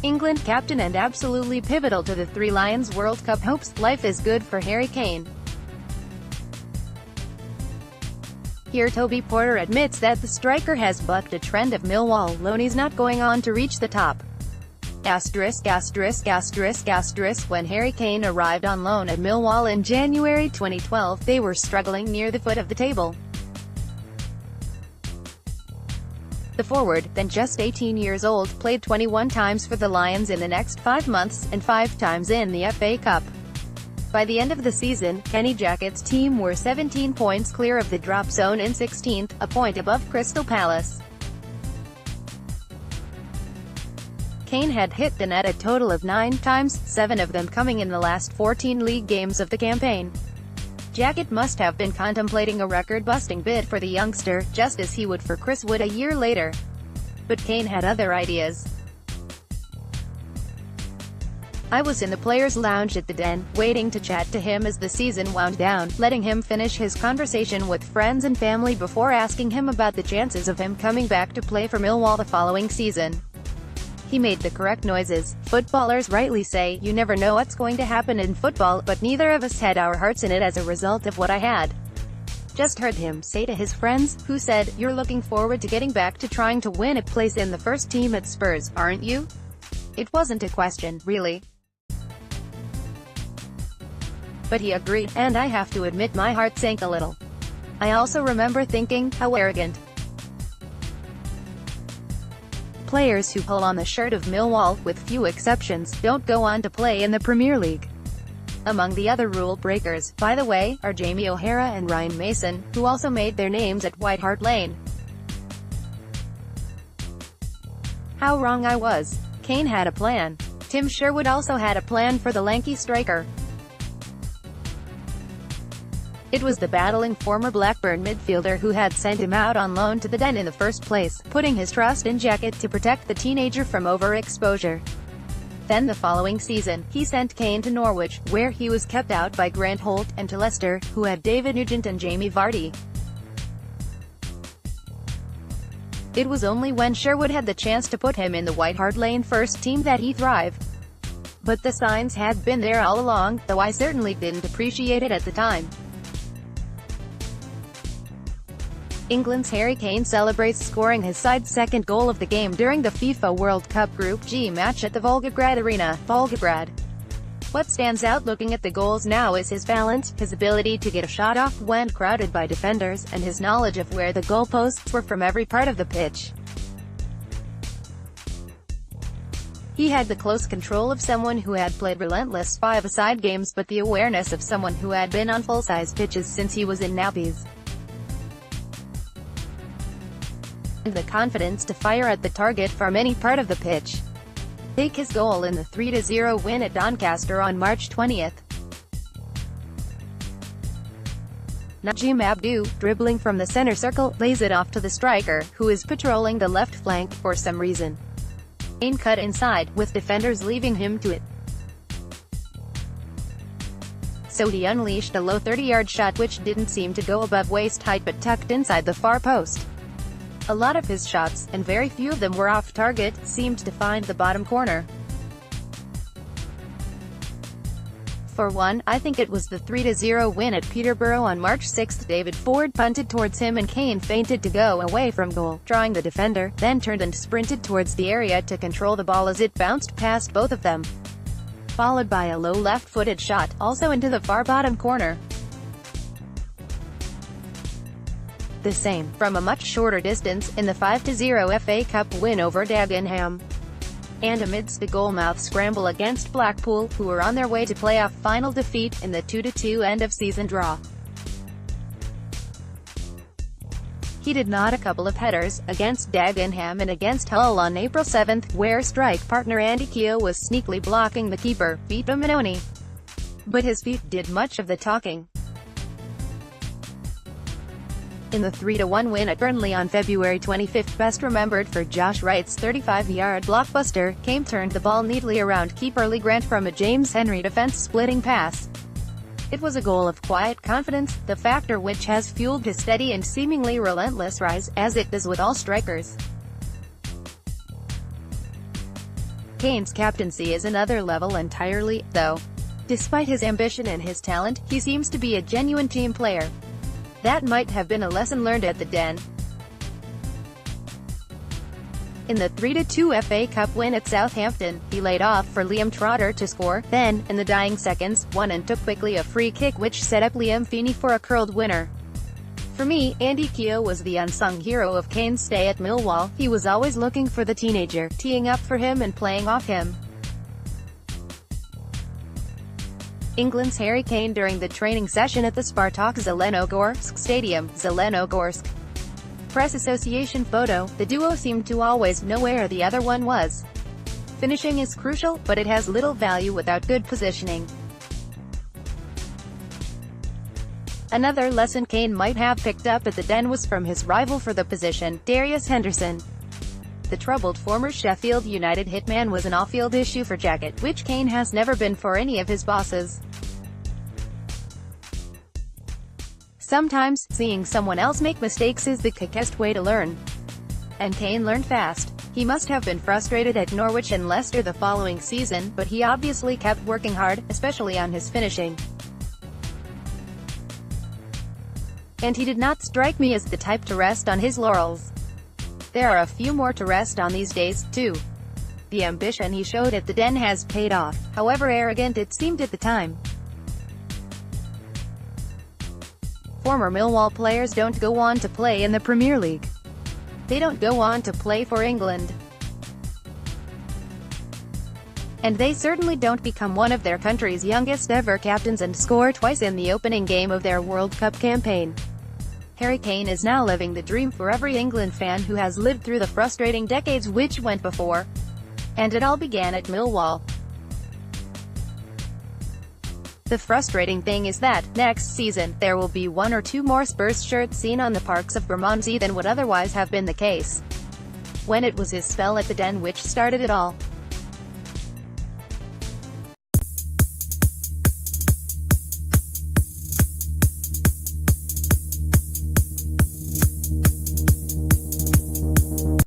England captain and absolutely pivotal to the Three Lions World Cup hopes. Life is good for Harry Kane. Here Toby Porter admits that the striker has bucked a trend of Millwall loanees not going on to reach the top. When Harry Kane arrived on loan at Millwall in January 2012, they were struggling near the foot of the table. The forward, then just 18 years old, played 21 times for the Lions in the next 5 months, and 5 times in the FA Cup. By the end of the season, Jackett's team were 17 points clear of the drop zone in 16th, a point above Crystal Palace. Kane had hit the net a total of 9 times, 7 of them coming in the last 14 league games of the campaign. Jackett must have been contemplating a record-busting bid for the youngster, just as he would for Chris Wood a year later. But Kane had other ideas. "I was in the players' lounge at the Den, waiting to chat to him as the season wound down, letting him finish his conversation with friends and family before asking him about the chances of him coming back to play for Millwall the following season. He made the correct noises. Footballers rightly say, you never know what's going to happen in football, but neither of us had our hearts in it as a result of what I had just heard him say to his friends, who said, you're looking forward to getting back to trying to win a place in the first team at Spurs, aren't you? It wasn't a question, really. But he agreed, and I have to admit my heart sank a little. I also remember thinking, how arrogant. Players who pull on the shirt of Millwall, with few exceptions, don't go on to play in the Premier League. Among the other rule breakers, by the way, are Jamie O'Hara and Ryan Mason, who also made their names at White Hart Lane. How wrong I was. Kane had a plan. Tim Sherwood also had a plan for the lanky striker. It was the battling former Blackburn midfielder who had sent him out on loan to the Den in the first place, putting his trust in Jackett to protect the teenager from overexposure. Then the following season, he sent Kane to Norwich, where he was kept out by Grant Holt, and to Leicester, who had David Nugent and Jamie Vardy. It was only when Sherwood had the chance to put him in the White Hart Lane first team that he thrived. But the signs had been there all along, though I certainly didn't appreciate it at the time. England's Harry Kane celebrates scoring his side's second goal of the game during the FIFA World Cup Group G match at the Volgograd Arena, Volgograd. What stands out looking at the goals now is his balance, his ability to get a shot off when crowded by defenders, and his knowledge of where the goalposts were from every part of the pitch. He had the close control of someone who had played relentless five-a-side games, but the awareness of someone who had been on full-size pitches since he was in nappies. And the confidence to fire at the target from any part of the pitch. Take his goal in the 3-0 win at Doncaster on March 20th. Najim Abdou, dribbling from the center circle, lays it off to the striker, who is patrolling the left flank, for some reason. Kane cut inside, with defenders leaving him to it. So he unleashed a low 30-yard shot which didn't seem to go above waist height but tucked inside the far post. A lot of his shots, and very few of them were off target, seemed to find the bottom corner. For one, I think it was the 3-0 win at Peterborough on March 6. David Ford punted towards him and Kane feinted to go away from goal, drawing the defender, then turned and sprinted towards the area to control the ball as it bounced past both of them. Followed by a low left-footed shot, also into the far bottom corner. The same, from a much shorter distance, in the 5-0 FA Cup win over Dagenham. And amidst a goalmouth scramble against Blackpool, who were on their way to playoff final defeat, in the 2-2 end-of-season draw. He did not a couple of headers, against Dagenham and against Hull on April 7, where strike partner Andy Keogh was sneakily blocking the keeper, Vito Minoni. But his feet did much of the talking. In the 3-1 win at Burnley on February 25, best remembered for Josh Wright's 35-yard blockbuster, Kane turned the ball neatly around keeper Lee Grant from a James Henry defense-splitting pass. It was a goal of quiet confidence, the factor which has fueled his steady and seemingly relentless rise, as it does with all strikers. Kane's captaincy is another level entirely, though. Despite his ambition and his talent, he seems to be a genuine team player. That might have been a lesson learned at the Den. In the 3-2 FA Cup win at Southampton, he laid off for Liam Trotter to score, then, in the dying seconds, won and took quickly a free kick which set up Liam Feeney for a curled winner. For me, Andy Keogh was the unsung hero of Kane's stay at Millwall. He was always looking for the teenager, teeing up for him and playing off him. England's Harry Kane during the training session at the Spartak Zelenogorsk Stadium, Zelenogorsk. Press Association photo, the duo seemed to always know where the other one was. Finishing is crucial, but it has little value without good positioning. Another lesson Kane might have picked up at the Den was from his rival for the position, Darius Henderson. The troubled former Sheffield United hitman was an off-field issue for Jackett, which Kane has never been for any of his bosses. Sometimes, seeing someone else make mistakes is the quickest way to learn. And Kane learned fast. He must have been frustrated at Norwich and Leicester the following season, but he obviously kept working hard, especially on his finishing. And he did not strike me as the type to rest on his laurels. There are a few more to rest on these days, too. The ambition he showed at the Den has paid off, however arrogant it seemed at the time. Former Millwall players don't go on to play in the Premier League. They don't go on to play for England. And they certainly don't become one of their country's youngest ever captains and score twice in the opening game of their World Cup campaign. Harry Kane is now living the dream for every England fan who has lived through the frustrating decades which went before. And it all began at Millwall. The frustrating thing is that, next season, there will be one or two more Spurs shirts seen on the parks of Bermondsey than would otherwise have been the case when it was his spell at the Den which started it all.